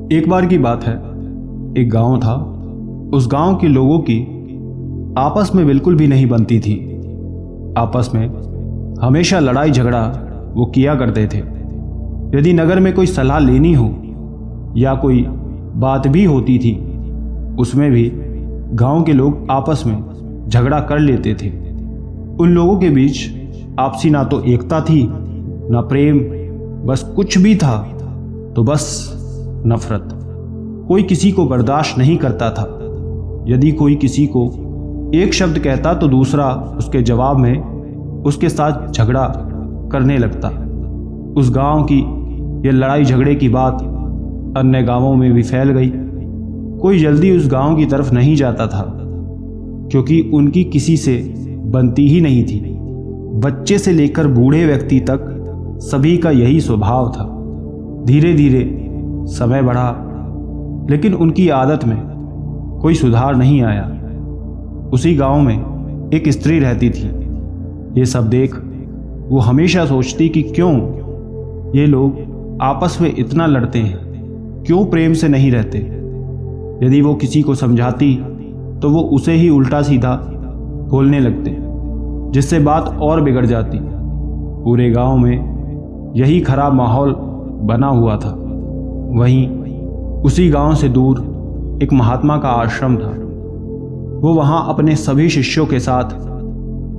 एक बार की बात है, एक गांव था। उस गांव के लोगों की आपस में बिल्कुल भी नहीं बनती थी। आपस में हमेशा लड़ाई झगड़ा वो किया करते थे। यदि नगर में कोई सलाह लेनी हो या कोई बात भी होती थी, उसमें भी गांव के लोग आपस में झगड़ा कर लेते थे। उन लोगों के बीच आपसी ना तो एकता थी ना प्रेम, बस कुछ भी था तो बस नफरत। कोई किसी को बर्दाश्त नहीं करता था। यदि कोई किसी को एक शब्द कहता तो दूसरा उसके जवाब में उसके साथ झगड़ा करने लगता। उस गांव की यह लड़ाई झगड़े की बात अन्य गांवों में भी फैल गई। कोई जल्दी उस गांव की तरफ नहीं जाता था, क्योंकि उनकी किसी से बनती ही नहीं थी। बच्चे से लेकर बूढ़े व्यक्ति तक सभी का यही स्वभाव था। धीरे धीरे समय बढ़ा, लेकिन उनकी आदत में कोई सुधार नहीं आया। उसी गांव में एक स्त्री रहती थी। ये सब देख वो हमेशा सोचती कि क्यों ये लोग आपस में इतना लड़ते हैं, क्यों प्रेम से नहीं रहते। यदि वो किसी को समझाती तो वो उसे ही उल्टा सीधा बोलने लगते, जिससे बात और बिगड़ जाती। पूरे गांव में यही खराब माहौल बना हुआ था। वहीं उसी गांव से दूर एक महात्मा का आश्रम था। वो वहां अपने सभी शिष्यों के साथ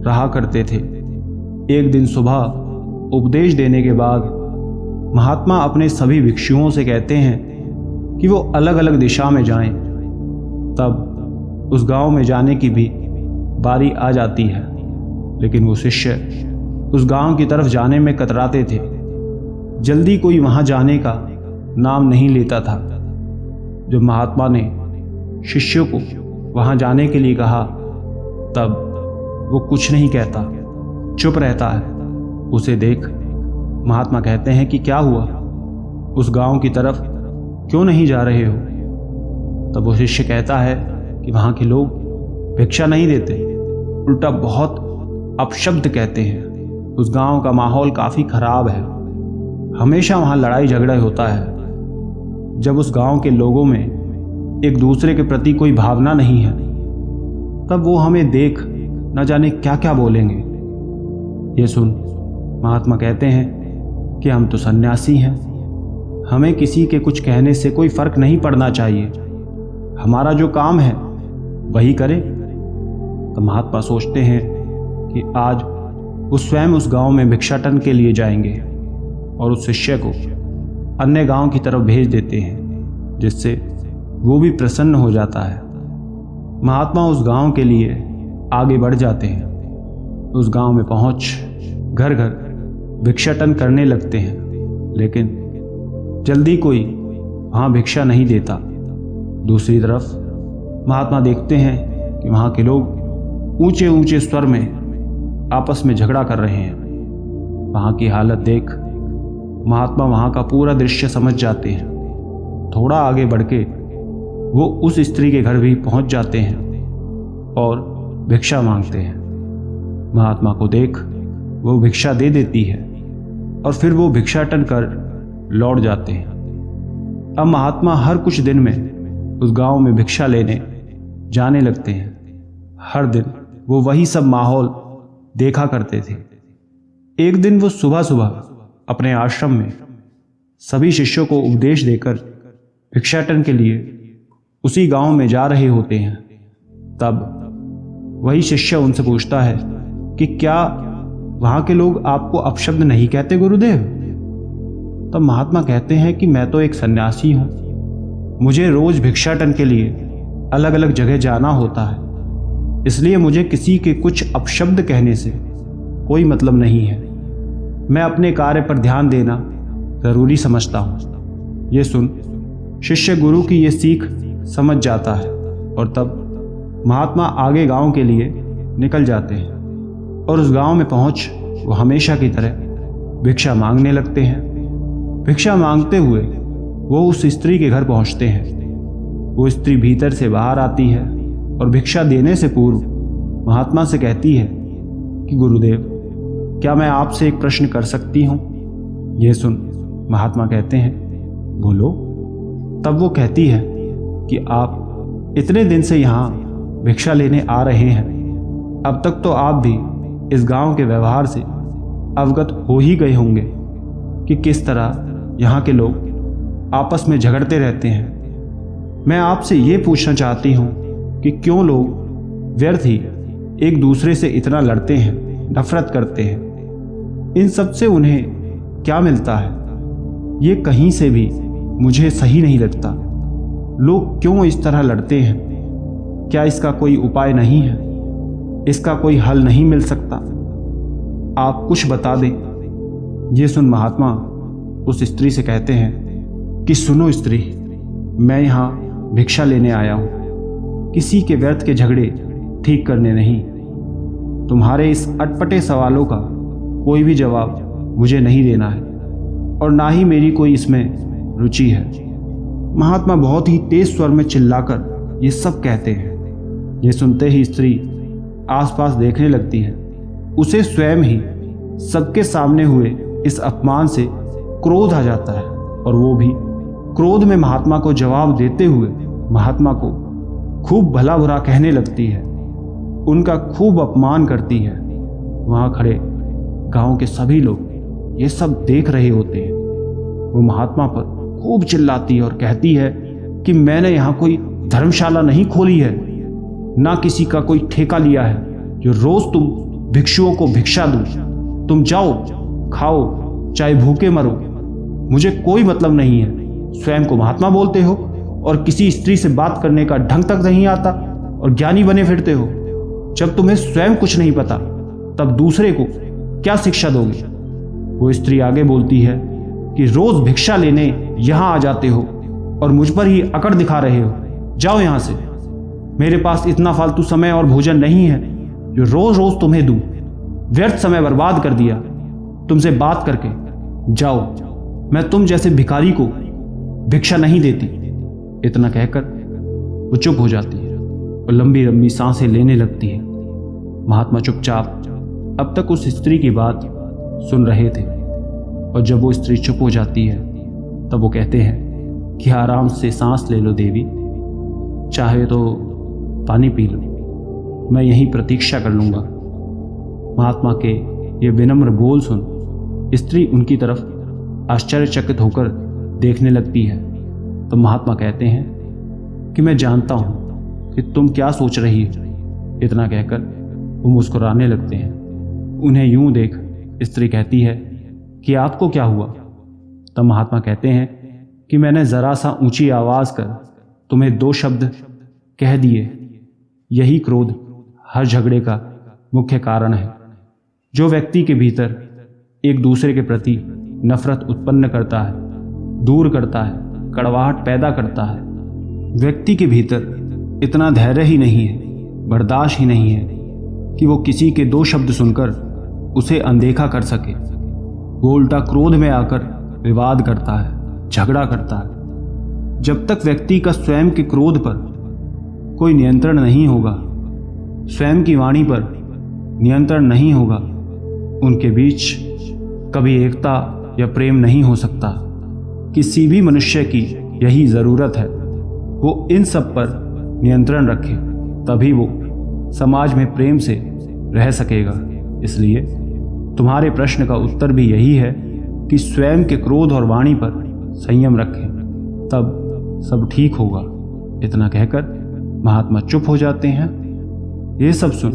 रहा करते थे। एक दिन सुबह उपदेश देने के बाद महात्मा अपने सभी भिक्षुओं से कहते हैं कि वो अलग अलग दिशा में जाएं। तब उस गांव में जाने की भी बारी आ जाती है, लेकिन वो शिष्य उस गांव की तरफ जाने में कतराते थे। जल्दी कोई वहां जाने का नाम नहीं लेता था। जब महात्मा ने शिष्यों को वहां जाने के लिए कहा, तब वो कुछ नहीं कहता, चुप रहता है। उसे देख महात्मा कहते हैं कि क्या हुआ, उस गांव की तरफ क्यों नहीं जा रहे हो। तब वो शिष्य कहता है कि वहां के लोग भिक्षा नहीं देते, उल्टा बहुत अपशब्द कहते हैं। उस गांव का माहौल काफी खराब है, हमेशा वहां लड़ाई झगड़ा होता है। जब उस गांव के लोगों में एक दूसरे के प्रति कोई भावना नहीं है, तब वो हमें देख न जाने क्या क्या बोलेंगे। ये सुन महात्मा कहते हैं कि हम तो सन्यासी हैं, हमें किसी के कुछ कहने से कोई फर्क नहीं पड़ना चाहिए। हमारा जो काम है वही करें। तो महात्मा सोचते हैं कि आज वो स्वयं उस गांव में भिक्षाटन के लिए जाएंगे और उस शिष्य को अन्य गांव की तरफ भेज देते हैं, जिससे वो भी प्रसन्न हो जाता है। महात्मा उस गांव के लिए आगे बढ़ जाते हैं। उस गांव में पहुंच घर घर भिक्षाटन करने लगते हैं, लेकिन जल्दी कोई वहां भिक्षा नहीं देता। दूसरी तरफ महात्मा देखते हैं कि वहां के लोग ऊंचे ऊंचे स्वर में आपस में झगड़ा कर रहे हैं। वहां की हालत देख महात्मा वहां का पूरा दृश्य समझ जाते हैं। थोड़ा आगे बढ़ के वो उस स्त्री के घर भी पहुंच जाते हैं और भिक्षा मांगते हैं। महात्मा को देख वो भिक्षा दे देती है और फिर वो भिक्षाटन कर लौट जाते हैं। अब महात्मा हर कुछ दिन में उस गांव में भिक्षा लेने जाने लगते हैं। हर दिन वो वही सब माहौल देखा करते थे। एक दिन वो सुबह सुबह अपने आश्रम में सभी शिष्यों को उपदेश देकर भिक्षाटन के लिए उसी गांव में जा रहे होते हैं। तब वही शिष्य उनसे पूछता है कि क्या वहां के लोग आपको अपशब्द नहीं कहते गुरुदेव। तब महात्मा कहते हैं कि मैं तो एक सन्यासी हूं, मुझे रोज भिक्षाटन के लिए अलग अलग जगह जाना होता है, इसलिए मुझे किसी के कुछ अपशब्द कहने से कोई मतलब नहीं है। मैं अपने कार्य पर ध्यान देना जरूरी समझता हूं। ये सुन शिष्य गुरु की ये सीख समझ जाता है और तब महात्मा आगे गांव के लिए निकल जाते हैं और उस गांव में पहुंच वो हमेशा की तरह भिक्षा मांगने लगते हैं। भिक्षा मांगते हुए वो उस स्त्री के घर पहुंचते हैं। वो स्त्री भीतर से बाहर आती है और भिक्षा देने से पूर्व महात्मा से कहती है कि गुरुदेव, क्या मैं आपसे एक प्रश्न कर सकती हूं। यह सुन महात्मा कहते हैं, बोलो। तब वो कहती है कि आप इतने दिन से यहाँ भिक्षा लेने आ रहे हैं, अब तक तो आप भी इस गांव के व्यवहार से अवगत हो ही गए होंगे कि किस तरह यहाँ के लोग आपस में झगड़ते रहते हैं। मैं आपसे ये पूछना चाहती हूँ कि क्यों लोग व्यर्थ ही एक दूसरे से इतना लड़ते हैं, नफरत करते हैं। इन सब से उन्हें क्या मिलता है, ये कहीं से भी मुझे सही नहीं लगता। लोग क्यों इस तरह लड़ते हैं? क्या इसका कोई उपाय नहीं है? इसका कोई हल नहीं मिल सकता? आप कुछ बता दें। ये सुन महात्मा उस स्त्री से कहते हैं कि सुनो स्त्री, मैं यहाँ भिक्षा लेने आया हूँ, किसी के व्यर्थ के झगड़े ठीक करने नहीं। तुम्हारे इस अटपटे सवालों का कोई भी जवाब मुझे नहीं देना है और ना ही मेरी कोई इसमें रुचि है। महात्मा बहुत ही तेज स्वर में चिल्लाकर ये सब कहते हैं। ये सुनते ही स्त्री आसपास देखने लगती है। उसे स्वयं ही सबके सामने हुए इस अपमान से क्रोध आ जाता है और वो भी क्रोध में महात्मा को जवाब देते हुए महात्मा को खूब भला बुरा कहने लगती है, उनका खूब अपमान करती है। वहाँ खड़े गांव के सभी लोग ये सब देख रहे होते हैं। वो महात्मा पर खूब चिल्लाती है और कहती है कि मैंने यहाँ कोई धर्मशाला नहीं खोली है, ना किसी का कोई ठेका लिया है जो रोज तुम भिक्षुओं को भिक्षा दूं। तुम जाओ, खाओ, चाहे भूखे मरो, मुझे कोई मतलब नहीं है। स्वयं को महात्मा बोलते हो और किसी स्त्री से बात करने का ढंग तक नहीं आता और ज्ञानी बने फिरते हो। जब तुम्हें स्वयं कुछ नहीं पता तब दूसरे को क्या शिक्षा दोगे? वो स्त्री आगे बोलती है कि रोज भिक्षा लेने यहां आ जाते हो और मुझ पर ही अकड़ दिखा रहे हो। जाओ यहां से, मेरे पास इतना फालतू समय और भोजन नहीं है जो रोज रोज तुम्हें दूं। व्यर्थ समय बर्बाद कर दिया तुमसे बात करके। जाओ, मैं तुम जैसे भिखारी को भिक्षा नहीं देती। इतना कहकर वो चुप हो जाती है और लंबी लंबी सांसें लेने लगती है। महात्मा चुपचाप अब तक उस स्त्री की बात सुन रहे थे और जब वो स्त्री चुप हो जाती है तब वो कहते हैं कि आराम से सांस ले लो देवी, चाहे तो पानी पी लो, मैं यहीं प्रतीक्षा कर लूंगा। महात्मा के ये विनम्र बोल सुन स्त्री उनकी तरफ आश्चर्यचकित होकर देखने लगती है। तो महात्मा कहते हैं कि मैं जानता हूं कि तुम क्या सोच रही हो। इतना कहकर वो मुस्कुराने लगते हैं। उन्हें यूं देख स्त्री कहती है कि आपको क्या हुआ? तब महात्मा कहते हैं कि मैंने जरा सा ऊंची आवाज कर तुम्हें 2 शब्द कह दिए। यही क्रोध हर झगड़े का मुख्य कारण है। जो व्यक्ति के भीतर एक दूसरे के प्रति नफरत उत्पन्न करता है, दूर करता है, कड़वाहट पैदा करता है। व्यक्ति के भीतर इतना धैर्य ही नहीं है, बर्दाश्त ही नहीं है कि वो किसी के 2 शब्द सुनकर उसे अनदेखा कर सके। वो उल्टा क्रोध में आकर विवाद करता है, झगड़ा करता है। जब तक व्यक्ति का स्वयं के क्रोध पर कोई नियंत्रण नहीं होगा, स्वयं की वाणी पर नियंत्रण नहीं होगा, उनके बीच कभी एकता या प्रेम नहीं हो सकता। किसी भी मनुष्य की यही ज़रूरत है, वो इन सब पर नियंत्रण रखे, तभी वो समाज में प्रेम से रह सकेगा। इसलिए तुम्हारे प्रश्न का उत्तर भी यही है कि स्वयं के क्रोध और वाणी पर संयम रखें, तब सब ठीक होगा। इतना कहकर महात्मा चुप हो जाते हैं। ये सब सुन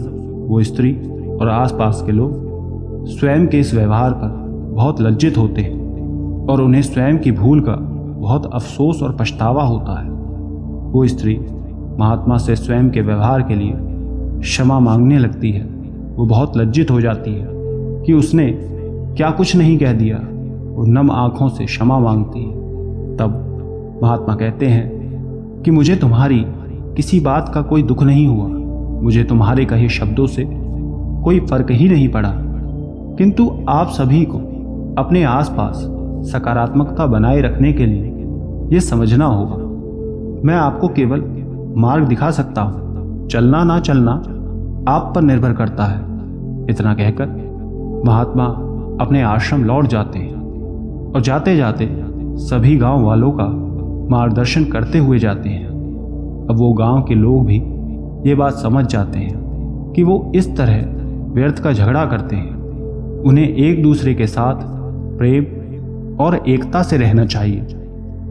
वो स्त्री और आसपास के लोग स्वयं के इस व्यवहार पर बहुत लज्जित होते हैं और उन्हें स्वयं की भूल का बहुत अफसोस और पछतावा होता है। वो स्त्री महात्मा से स्वयं के व्यवहार के लिए क्षमा मांगने लगती है। वो बहुत लज्जित हो जाती है कि उसने क्या कुछ नहीं कह दिया। वो नम आंखों से क्षमा मांगती है। तब महात्मा कहते हैं कि मुझे तुम्हारी किसी बात का कोई दुख नहीं हुआ, मुझे तुम्हारे कहे शब्दों से कोई फर्क ही नहीं पड़ा, किंतु आप सभी को अपने आसपास सकारात्मकता बनाए रखने के लिए ये समझना होगा। मैं आपको केवल मार्ग दिखा सकता हूँ, चलना ना चलना आप पर निर्भर करता है। इतना कहकर महात्मा अपने आश्रम लौट जाते हैं और जाते जाते सभी गांव वालों का मार्गदर्शन करते हुए जाते हैं। अब वो गांव के लोग भी ये बात समझ जाते हैं कि वो इस तरह व्यर्थ का झगड़ा करते हैं। उन्हें एक दूसरे के साथ प्रेम और एकता से रहना चाहिए।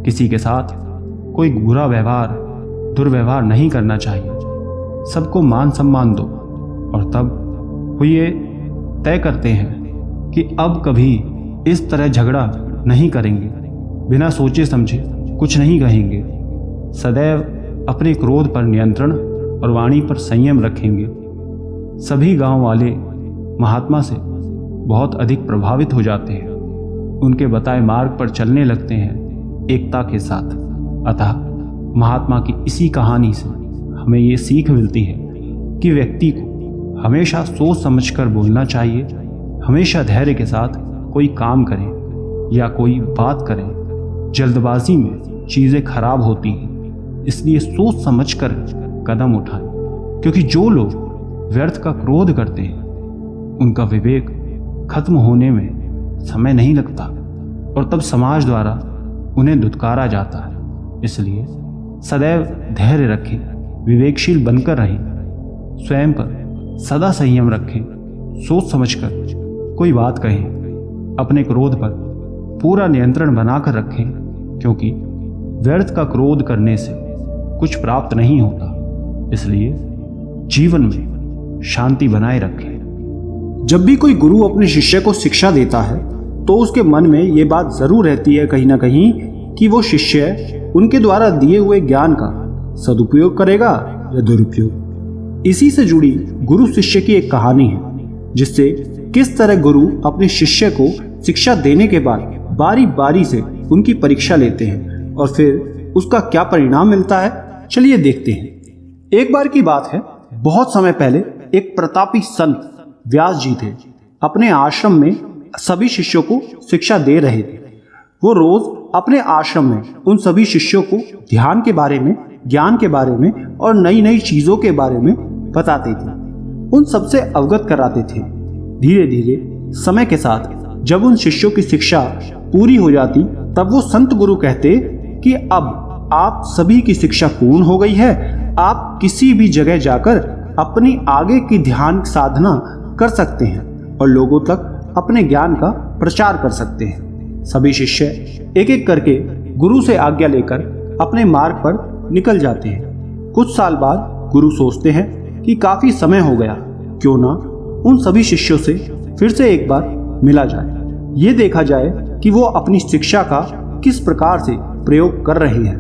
किसी के साथ कोई बुरा व्यवहार, दुर्व्यवहार नहीं करना चाहिए। सबको मान सम्मान दो। और तब वो ये तय करते हैं कि अब कभी इस तरह झगड़ा नहीं करेंगे, बिना सोचे समझे कुछ नहीं कहेंगे, सदैव अपने क्रोध पर नियंत्रण और वाणी पर संयम रखेंगे। सभी गांव वाले महात्मा से बहुत अधिक प्रभावित हो जाते हैं, उनके बताए मार्ग पर चलने लगते हैं एकता के साथ। अतः महात्मा की इसी कहानी से हमें ये सीख मिलती है कि व्यक्ति को हमेशा सोच समझकर बोलना चाहिए, हमेशा धैर्य के साथ कोई काम करें या कोई बात करें। जल्दबाजी में चीज़ें खराब होती हैं, इसलिए सोच समझकर कदम उठाएं, क्योंकि जो लोग व्यर्थ का क्रोध करते हैं उनका विवेक खत्म होने में समय नहीं लगता और तब समाज द्वारा उन्हें धुतकारा जाता है। इसलिए सदैव धैर्य रखें, विवेकशील बनकर रहें, स्वयं पर सदा संयम रखें, सोच समझकर कोई बात कहें, अपने क्रोध पर पूरा नियंत्रण बनाकर रखें, क्योंकि व्यर्थ का क्रोध करने से कुछ प्राप्त नहीं होता। इसलिए जीवन में शांति बनाए रखें। जब भी कोई गुरु अपने शिष्य को शिक्षा देता है तो उसके मन में ये बात जरूर रहती है कहीं ना कहीं कि वो शिष्य उनके द्वारा दिए हुए ज्ञान का सदुपयोग करेगा या दुरुपयोग। इसी से जुड़ी गुरु शिष्य की एक कहानी है, जिससे किस तरह गुरु अपने शिष्य को शिक्षा देने के बाद बारी बारी से उनकी परीक्षा लेते हैं और फिर उसका क्या परिणाम मिलता है, चलिए देखते हैं। एक बार की बात है, बहुत समय पहले एक प्रतापी संत व्यास जी थे। अपने आश्रम में सभी शिष्यों को शिक्षा दे रहे थे। वो रोज अपने आश्रम में उन सभी शिष्यों को ध्यान के बारे में, ज्ञान के बारे में और नई नई चीजों के बारे में बताते थे, उन सबसे अवगत कराते थे। धीरे धीरे समय के साथ जब उन शिष्यों की शिक्षा पूरी हो जाती तब वो संत गुरु कहते कि अब आप सभी की शिक्षा पूर्ण हो गई है, आप किसी भी जगह जाकर अपनी आगे की ध्यान साधना कर सकते हैं और लोगों तक अपने ज्ञान का प्रचार कर सकते हैं। सभी शिष्य एक एक करके गुरु से आज्ञा लेकर अपने मार्ग पर निकल जाते हैं। कुछ साल बाद गुरु सोचते हैं कि काफी समय हो गया, क्यों ना उन सभी शिष्यों से फिर से एक बार मिला जाए, ये देखा जाए कि वो अपनी शिक्षा का किस प्रकार से प्रयोग कर रहे हैं,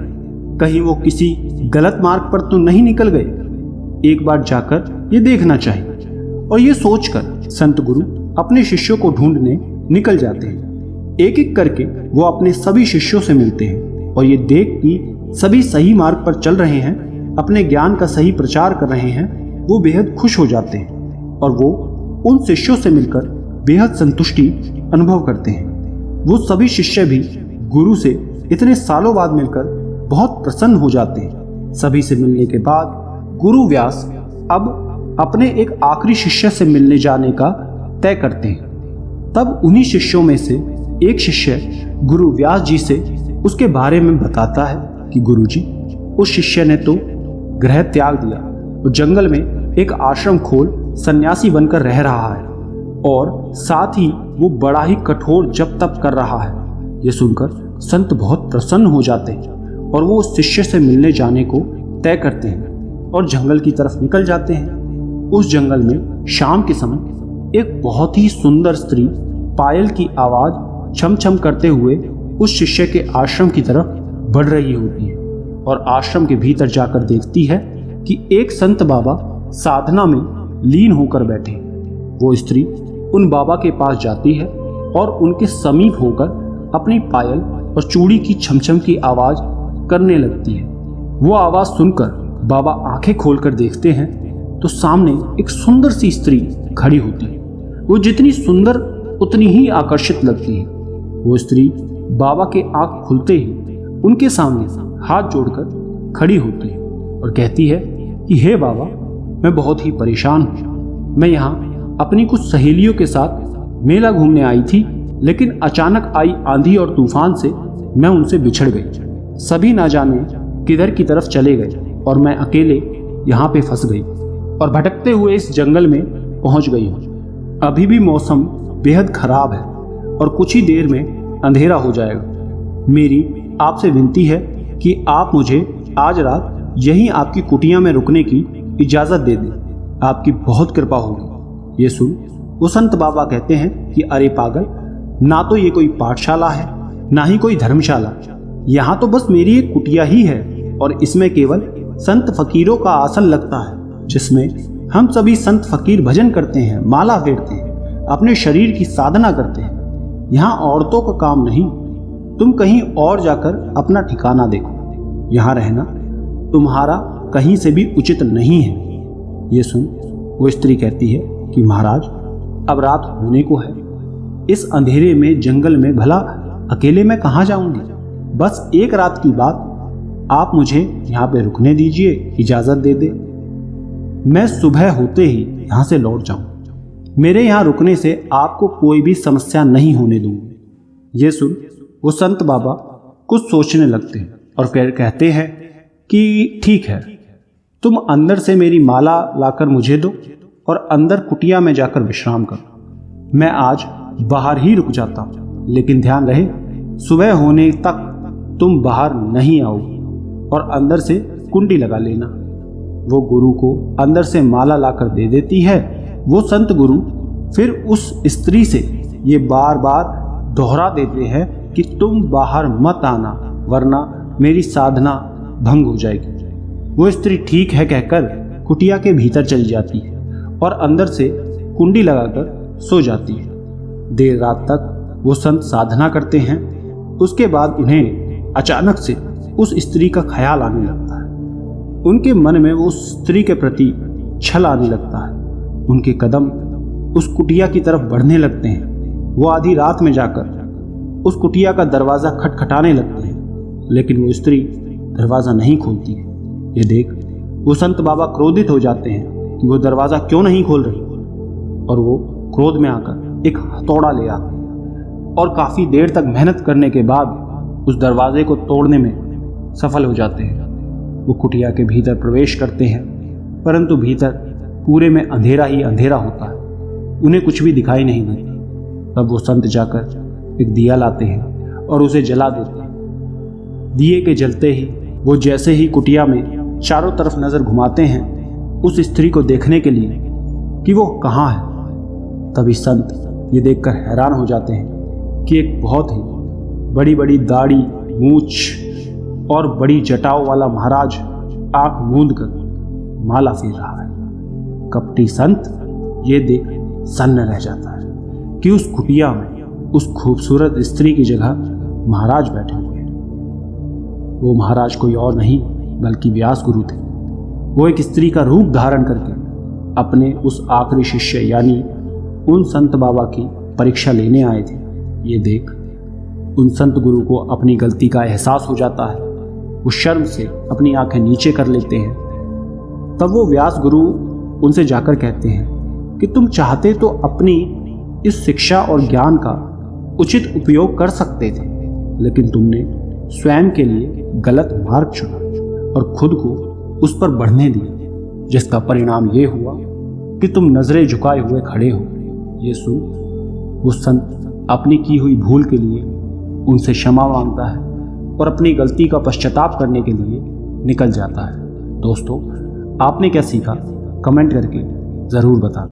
कहीं वो किसी गलत मार्ग पर तो नहीं निकल गए। एक बार जाकर ये देखना चाहिए। और ये सोचकर संत गुरु अपने शिष्यों को ढूंढने निकल जाते हैं। एक एक करके वो अपने सभी शिष्यों से मिलते हैं और ये देख कि सभी सही मार्ग पर चल रहे हैं, अपने ज्ञान का सही प्रचार कर रहे हैं, वो बेहद खुश हो जाते हैं और वो उन शिष्यों से मिलकर बेहद संतुष्टि अनुभव करते हैं। वो सभी शिष्य भी गुरु से इतने सालों बाद मिलकर बहुत प्रसन्न हो जाते हैं। सभी से मिलने के बाद गुरु व्यास अब अपने एक आखिरी शिष्य से मिलने जाने का तय करते हैं। तब उन्हीं शिष्यों में से एक शिष्य गुरु व्यास जी से उसके बारे में बताता है कि गुरुजी, उस शिष्य ने तो गृह त्याग दिया और जंगल में एक आश्रम खोल सन्यासी बनकर रह रहा है और साथ ही वो बड़ा ही कठोर जप तप कर रहा है। ये सुनकर संत बहुत प्रसन्न हो जाते हैं और वो उस शिष्य से मिलने जाने को तय करते हैं और जंगल की तरफ निकल जाते हैं। उस जंगल में शाम के समय एक बहुत ही सुंदर स्त्री पायल की आवाज छम छम करते हुए उस शिष्य के आश्रम की तरफ बढ़ रही होती है और आश्रम के भीतर जाकर देखती है कि एक संत बाबा साधना में लीन होकर बैठे। वो स्त्री उन बाबा के पास जाती है और उनके समीप होकर अपनी पायल और चूड़ी की छमछम की आवाज करने लगती है। वो आवाज सुनकर बाबा आंखें खोलकर देखते हैं तो सामने एक सुंदर सी स्त्री खड़ी होती है। वो जितनी सुंदर उतनी ही आकर्षित लगती है। वो स्त्री बाबा के आंख खुलते ही उनके सामने हाथ जोड़कर खड़ी होती है और कहती है कि हे बाबा, मैं बहुत ही परेशान हूँ। मैं यहाँ अपनी कुछ सहेलियों के साथ मेला घूमने आई थी, लेकिन अचानक आई आंधी और तूफान से मैं उनसे बिछड़ गई। सभी ना जाने किधर की तरफ चले गए और मैं अकेले यहाँ पे फंस गई और भटकते हुए इस जंगल में पहुँच गई हूँ। अभी भी मौसम बेहद खराब है और कुछ ही देर में अंधेरा हो जाएगा। मेरी आपसे विनती है कि आप मुझे आज रात यहीं आपकी कुटिया में रुकने की इजाज़त दे दें। आपकी बहुत कृपा होगी। ये सुन वो संत बाबा कहते हैं कि अरे पागल, ना तो ये कोई पाठशाला है ना ही कोई धर्मशाला, यहाँ तो बस मेरी एक कुटिया ही है और इसमें केवल संत फकीरों का आसन लगता है, जिसमें हम सभी संत फकीर भजन करते हैं, माला फेरते हैं, अपने शरीर की साधना करते हैं। यहाँ औरतों का काम नहीं। तुम कहीं और जाकर अपना ठिकाना देखो। यहाँ रहना तुम्हारा कहीं से भी उचित नहीं है। ये सुन वो स्त्री कहती है कि महाराज, अब रात होने को है। इस अंधेरे में जंगल में भला अकेले मैं कहाँ जाऊंगी? बस एक रात की बात, आप मुझे यहाँ पे रुकने दीजिए, इजाजत दे दे। मैं सुबह होते ही यहाँ से लौट जाऊं। मेरे यहाँ रुकने से आपको कोई भी समस्या नहीं होने दूंगी। ये सुन वो संत बाबा कुछ सोचने लगते हैं और फिर कहते हैं कि ठीक है, तुम अंदर से मेरी माला लाकर मुझे दो और अंदर कुटिया में जाकर विश्राम करो। मैं आज बाहर ही रुक जाता हूँ, लेकिन ध्यान रहे सुबह होने तक तुम बाहर नहीं आओ और अंदर से कुंडी लगा लेना। वो गुरु को अंदर से माला लाकर दे देती है। वो संत गुरु फिर उस स्त्री से ये बार बार दोहरा देते हैं कि तुम बाहर मत आना, वरना मेरी साधना भंग हो जाएगी। वो स्त्री ठीक है कहकर कुटिया के भीतर चली जाती है और अंदर से कुंडी लगाकर सो जाती है। देर रात तक वो संत साधना करते हैं। उसके बाद उन्हें अचानक से उस स्त्री का ख्याल आने लगता है। उनके मन में वो उस स्त्री के प्रति छल आने लगता है। उनके कदम उस कुटिया की तरफ बढ़ने लगते हैं। वो आधी रात में जाकर उस कुटिया का दरवाज़ा खटखटाने लगते हैं, लेकिन वो स्त्री दरवाज़ा नहीं खोलती है। ये देख वो संत बाबा क्रोधित हो जाते हैं कि वो दरवाज़ा क्यों नहीं खोल रही, और वो क्रोध में आकर एक हथौड़ा ले आते हैं और काफ़ी देर तक मेहनत करने के बाद उस दरवाजे को तोड़ने में सफल हो जाते हैं। वो कुटिया के भीतर प्रवेश करते हैं, परंतु भीतर पूरे में अंधेरा ही अंधेरा होता है। उन्हें कुछ भी दिखाई नहीं देता। तब वो संत जाकर एक दिया लाते हैं और उसे जला देते हैं। दिए के जलते ही वो जैसे ही कुटिया में चारों तरफ नज़र घुमाते हैं उस स्त्री को देखने के लिए कि वो कहाँ है, तभी संत ये देखकर हैरान हो जाते हैं कि एक बहुत ही बड़ी बड़ी दाढ़ी, मूछ और बड़ी जटाओं वाला महाराज आंख मूंद कर माला फेर रहा है। कपटी संत ये देख सन्न रह जाता है कि उस कुटिया में उस खूबसूरत स्त्री की जगह महाराज बैठे हुए हैं। वो महाराज कोई और नहीं बल्कि व्यास गुरु थे। वो एक स्त्री का रूप धारण करके अपने उस आखिरी शिष्य यानी उन संत बाबा की परीक्षा लेने आए थे। ये देख उन संत गुरु को अपनी गलती का एहसास हो जाता है। वो शर्म से अपनी आंखें नीचे कर लेते हैं। तब वो व्यास गुरु उनसे जाकर कहते हैं कि तुम चाहते तो अपनी इस शिक्षा और ज्ञान का उचित उपयोग कर सकते थे, लेकिन तुमने स्वयं के लिए गलत मार्ग चुना और खुद को उस पर बढ़ने दिया, जिसका परिणाम ये हुआ कि तुम नजरें झुकाए हुए खड़े हो। ये सुन वो संत अपनी की हुई भूल के लिए उनसे क्षमा मांगता है और अपनी गलती का पश्चाताप करने के लिए निकल जाता है। दोस्तों, आपने क्या सीखा कमेंट करके ज़रूर बताएं।